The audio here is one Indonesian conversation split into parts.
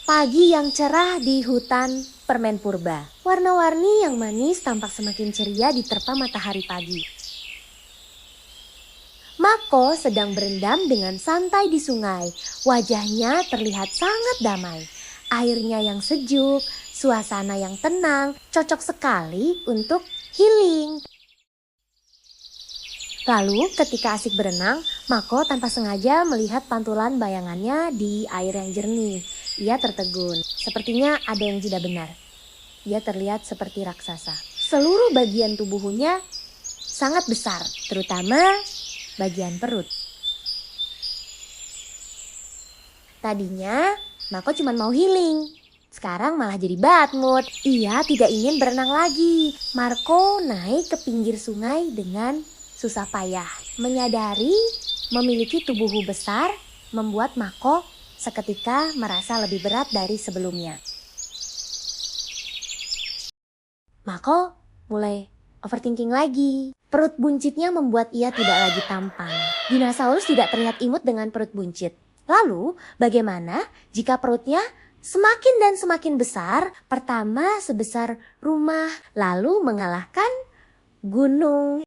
Pagi yang cerah di hutan permen purba. Warna-warni yang manis tampak semakin ceria diterpa matahari pagi. Mako sedang berendam dengan santai di sungai. Wajahnya terlihat sangat damai. Airnya yang sejuk, suasana yang tenang, cocok sekali untuk healing. Lalu ketika asik berenang, Mako tanpa sengaja melihat pantulan bayangannya di air yang jernih. Ia tertegun. Sepertinya ada yang tidak benar. Ia terlihat seperti raksasa. Seluruh bagian tubuhnya sangat besar, terutama bagian perut. Tadinya Mako cuma mau healing. Sekarang malah jadi bad mood. Ia tidak ingin berenang lagi. Marco naik ke pinggir sungai dengan susah payah. Menyadari memiliki tubuh besar membuat Mako seketika merasa lebih berat dari sebelumnya. Mako mulai overthinking lagi. Perut buncitnya membuat ia tidak lagi tampan. Dinosaurus tidak terlihat imut dengan perut buncit. Lalu bagaimana jika perutnya semakin dan semakin besar? Pertama sebesar rumah, lalu mengalahkan gunung.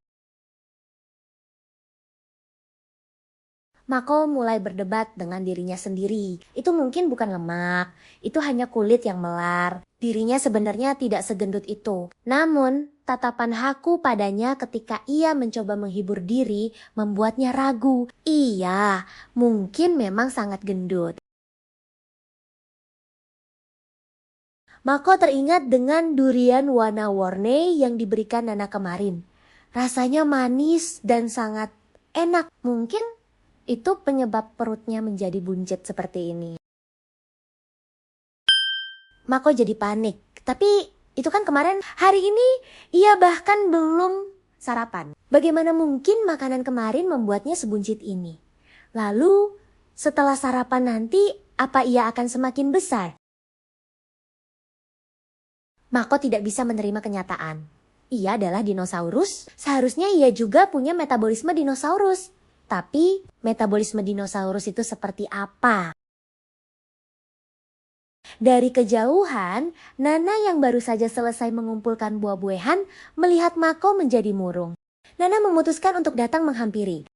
Mako mulai berdebat dengan dirinya sendiri. Itu mungkin bukan lemak, itu hanya kulit yang melar. Dirinya sebenarnya tidak segendut itu. Namun, tatapan Haku padanya ketika ia mencoba menghibur diri membuatnya ragu. Iya, mungkin memang sangat gendut. Mako teringat dengan durian warna-warni yang diberikan Nana kemarin. Rasanya manis dan sangat enak. Mungkin itu penyebab perutnya menjadi buncit seperti ini. Mako jadi panik. Tapi itu kan kemarin, hari ini ia bahkan belum sarapan. Bagaimana mungkin makanan kemarin membuatnya sebuncit ini? Lalu setelah sarapan nanti apa ia akan semakin besar? Mako tidak bisa menerima kenyataan. Ia adalah dinosaurus, seharusnya ia juga punya metabolisme dinosaurus. Tapi metabolisme dinosaurus itu seperti apa? Dari kejauhan, Nana yang baru saja selesai mengumpulkan buah-buahan melihat Mako menjadi murung. Nana memutuskan untuk datang menghampiri.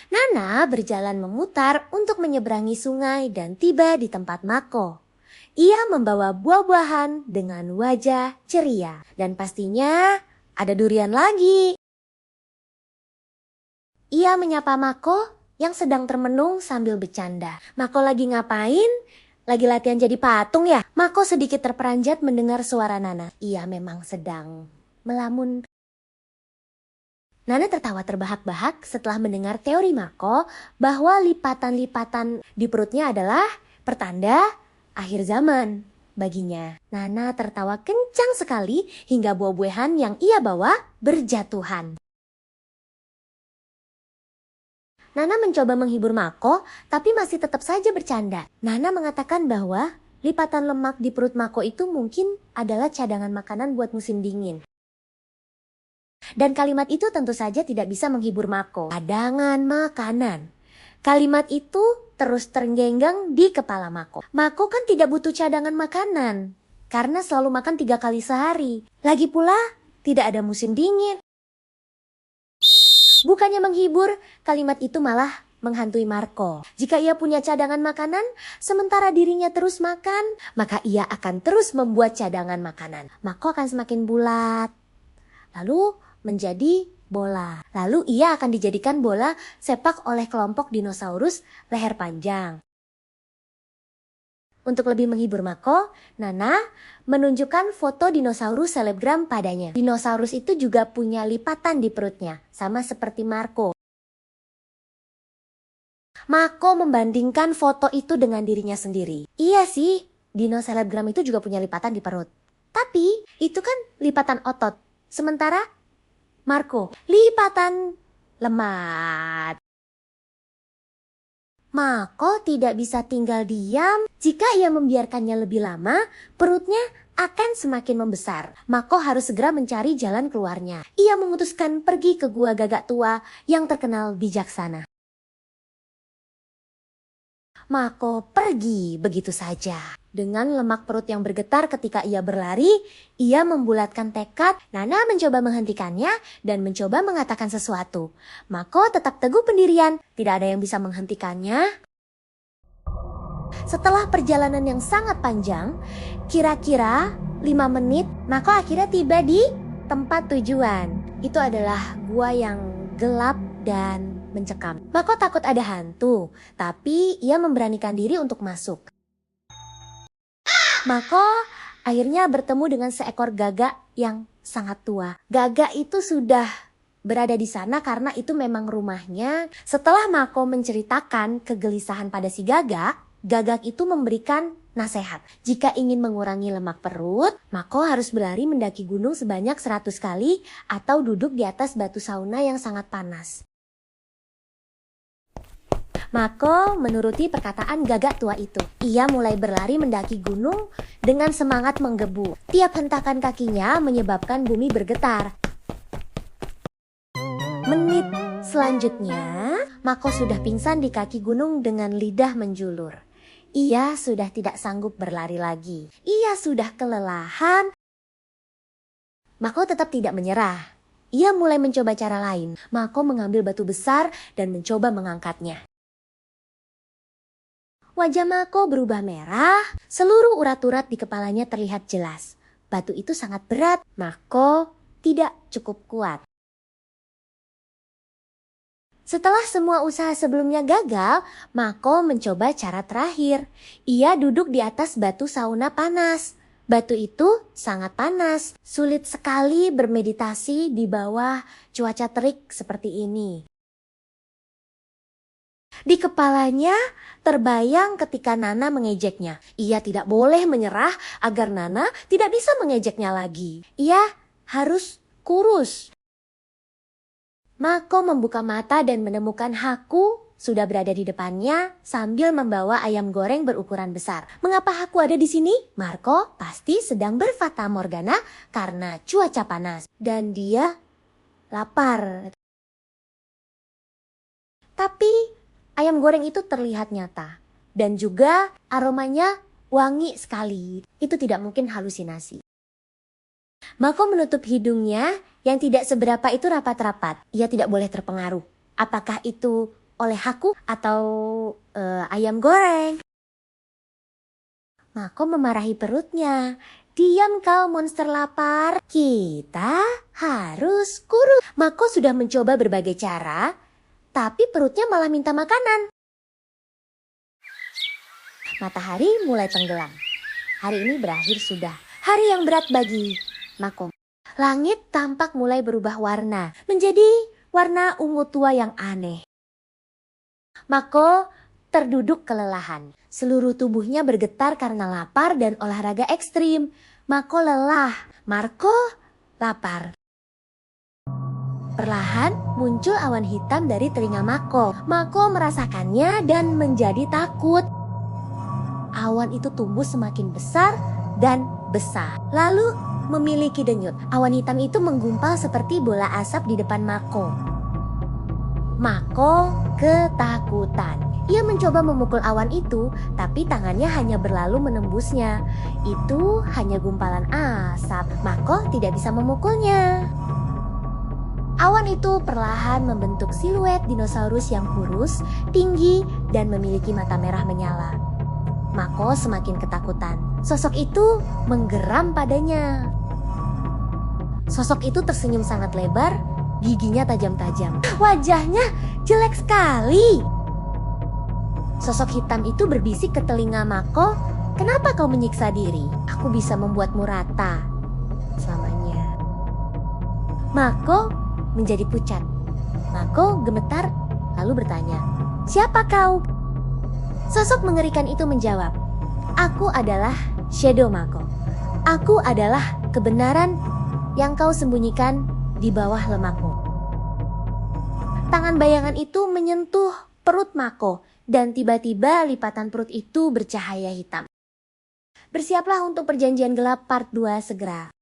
Nana berjalan memutar untuk menyeberangi sungai dan tiba di tempat Mako. Ia membawa buah-buahan dengan wajah ceria. Dan pastinya ada durian lagi. Ia menyapa Mako yang sedang termenung sambil bercanda. Mako lagi ngapain? Lagi latihan jadi patung ya? Mako sedikit terperanjat mendengar suara Nana. Ia memang sedang melamun. Nana tertawa terbahak-bahak setelah mendengar teori Mako bahwa lipatan-lipatan di perutnya adalah pertanda akhir zaman baginya. Nana tertawa kencang sekali hingga buah-buahan yang ia bawa berjatuhan. Nana mencoba menghibur Mako, tapi masih tetap saja bercanda. Nana mengatakan bahwa lipatan lemak di perut Mako itu mungkin adalah cadangan makanan buat musim dingin. Dan kalimat itu tentu saja tidak bisa menghibur Mako. Cadangan makanan. Kalimat itu terus ternggenggang di kepala Mako. Mako kan tidak butuh cadangan makanan, karena selalu makan 3 kali sehari. Lagi pula, tidak ada musim dingin. Bukannya menghibur, kalimat itu malah menghantui Marco. Jika ia punya cadangan makanan, sementara dirinya terus makan, maka ia akan terus membuat cadangan makanan. Marco akan semakin bulat, lalu menjadi bola. Lalu ia akan dijadikan bola sepak oleh kelompok dinosaurus leher panjang. Untuk lebih menghibur Mako, Nana menunjukkan foto dinosaurus selebgram padanya. Dinosaurus itu juga punya lipatan di perutnya, sama seperti Marco. Mako membandingkan foto itu dengan dirinya sendiri. Iya sih, dino selebgram itu juga punya lipatan di perut. Tapi itu kan lipatan otot. Sementara Marco, lipatan lemak. Mako tidak bisa tinggal diam. Jika ia membiarkannya lebih lama, perutnya akan semakin membesar. Mako harus segera mencari jalan keluarnya. Ia memutuskan pergi ke gua gagak tua yang terkenal bijaksana. Mako pergi begitu saja. Dengan lemak perut yang bergetar ketika ia berlari, ia membulatkan tekad. Nana mencoba menghentikannya dan mencoba mengatakan sesuatu. Mako tetap teguh pendirian, tidak ada yang bisa menghentikannya. Setelah perjalanan yang sangat panjang, kira-kira 5 menit, Mako akhirnya tiba di tempat tujuan. Itu adalah gua yang gelap dan mencekam. Mako takut ada hantu, tapi ia memberanikan diri untuk masuk. Mako akhirnya bertemu dengan seekor gagak yang sangat tua. Gagak itu sudah berada di sana karena itu memang rumahnya. Setelah Mako menceritakan kegelisahan pada si gagak, gagak itu memberikan nasihat. Jika ingin mengurangi lemak perut, Mako harus berlari mendaki gunung sebanyak 100 kali atau duduk di atas batu sauna yang sangat panas. Mako menuruti perkataan gagak tua itu. Ia mulai berlari mendaki gunung dengan semangat menggebu. Tiap hentakan kakinya menyebabkan bumi bergetar. Menit selanjutnya, Mako sudah pingsan di kaki gunung dengan lidah menjulur. Ia sudah tidak sanggup berlari lagi. Ia sudah kelelahan. Mako tetap tidak menyerah. Ia mulai mencoba cara lain. Mako mengambil batu besar dan mencoba mengangkatnya. Wajah Mako berubah merah, seluruh urat-urat di kepalanya terlihat jelas. Batu itu sangat berat, Mako tidak cukup kuat. Setelah semua usaha sebelumnya gagal, Mako mencoba cara terakhir. Ia duduk di atas batu sauna panas. Batu itu sangat panas, sulit sekali bermeditasi di bawah cuaca terik seperti ini. Di kepalanya terbayang ketika Nana mengejeknya. Ia tidak boleh menyerah agar Nana tidak bisa mengejeknya lagi. Ia harus kurus. Mako membuka mata dan menemukan Haku sudah berada di depannya sambil membawa ayam goreng berukuran besar. Mengapa Haku ada di sini? Mako pasti sedang berfata morgana karena cuaca panas dan dia lapar. Tapi ayam goreng itu terlihat nyata dan juga aromanya wangi sekali. Itu tidak mungkin halusinasi. Mako menutup hidungnya yang tidak seberapa itu rapat-rapat. Ia tidak boleh terpengaruh. Apakah itu oleh Haku atau ayam goreng? Mako memarahi perutnya. Diam kau monster lapar. Kita harus kurus. Mako sudah mencoba berbagai cara, tapi perutnya malah minta makanan. Matahari mulai tenggelam. Hari ini berakhir sudah. Hari yang berat bagi Mako. Langit tampak mulai berubah warna, menjadi warna ungu tua yang aneh. Mako terduduk kelelahan. Seluruh tubuhnya bergetar karena lapar dan olahraga ekstrim. Mako lelah, Marco lapar. Perlahan muncul awan hitam dari telinga Mako. Mako merasakannya dan menjadi takut. Awan itu tumbuh semakin besar dan besar. Lalu memiliki denyut. Awan hitam itu menggumpal seperti bola asap di depan Mako. Mako ketakutan. Ia mencoba memukul awan itu, tapi tangannya hanya berlalu menembusnya. Itu hanya gumpalan asap. Mako tidak bisa memukulnya. Awan itu perlahan membentuk siluet dinosaurus yang kurus, tinggi, dan memiliki mata merah menyala. Mako semakin ketakutan. Sosok itu menggeram padanya. Sosok itu tersenyum sangat lebar, giginya tajam-tajam. Wajahnya jelek sekali. Sosok hitam itu berbisik ke telinga Mako, "Kenapa kau menyiksa diri? Aku bisa membuatmu rata selamanya." Mako menjadi pucat. Mako gemetar lalu bertanya, "Siapa kau?" Sosok mengerikan itu menjawab, "Aku adalah Shadow Mako. Aku adalah kebenaran yang kau sembunyikan di bawah lemakmu." Tangan bayangan itu menyentuh perut Mako dan tiba-tiba lipatan perut itu bercahaya hitam. Bersiaplah untuk perjanjian gelap part 2 segera.